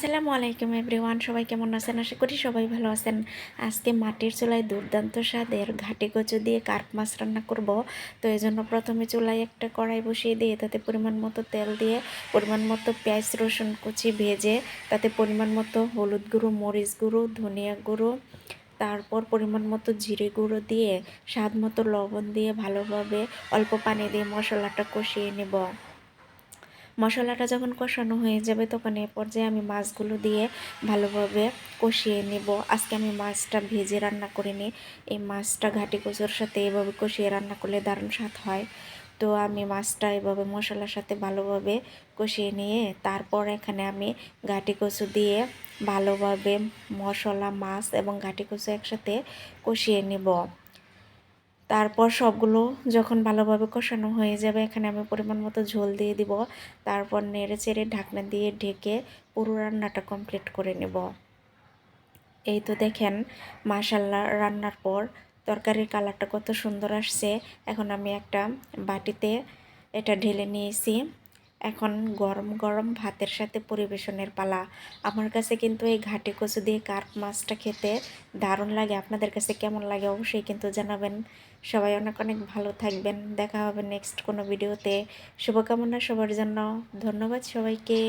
আসসালামু আলাইকুম এভরিওয়ান, সবাই কেমন আছেন? আশা করি সবাই ভালো আছেন। আজকে মাটির চুলায় দুর্দান্ত স্বাদের ঘাটি কচু দিয়ে কার্প মাছ রান্না করব। তো এই জন্য প্রথমে চুলায় একটা কড়াই বসিয়ে দিয়ে তাতে পরিমাণ মতো তেল দিয়ে পরিমাণ মতো পেঁয়াজ রসুন কুচি ভেজে তাতে পরিমাণ মতো হলুদ গুঁড়ো, মরিচ গুঁড়ো, ধনিয়া গুঁড়ো, তারপর পরিমাণ মতো জিরে গুঁড়ো দিয়ে স্বাদ মতো লবণ দিয়ে ভালোভাবে অল্প পানি দিয়ে মশলাটা কষিয়ে নেব। মশলাটা যখন কষানো হয়ে যাবে তখন এ পর্যায়ে আমি মাছগুলো দিয়ে ভালোভাবে কষিয়ে নেব। আজকে আমি মাছটা ভেজে রান্না করিনি। এই মাছটা ঘাটি কচুর সাথে এভাবে কষিয়ে রান্না করলে দারুণ স্বাদ হয়। তো আমি মাছটা এভাবে মশলার সাথে ভালোভাবে কষিয়ে নিয়ে তারপর এখানে আমি ঘাটি কচু দিয়ে ভালোভাবে মশলা, মাছ এবং ঘাটি কচু একসাথে কষিয়ে নেব। তারপর সবগুলো যখন ভালোভাবে কষানো হয়ে যাবে এখানে আমি পরিমাণ মতো ঝোল দিয়ে দিব। তারপর নেড়ে চেড়ে ঢাকনা দিয়ে ঢেকে পুরো রান্নাটা কমপ্লিট করে নেব। এই তো দেখেন, মাশাল্লাহ, রান্নার পর তরকারির কালারটা কত সুন্দর আসছে। এখন আমি একটা বাটিতে এটা ঢেলে নিয়েছি। এখন গরম গরম ভাতের সাথে পরিবেশনের পালা। আমার কাছে কিন্তু এই ঘাটি কচু দিয়ে কার্প মাছটা খেতে দারুণ লাগে। আপনাদের কাছে কেমন লাগে অবশ্যই কিন্তু জানাবেন। সবাই অনেক অনেক ভালো থাকবেন। দেখা হবে নেক্সট কোনো ভিডিওতে। শুভকামনা সবার জন্য। ধন্যবাদ সবাইকে।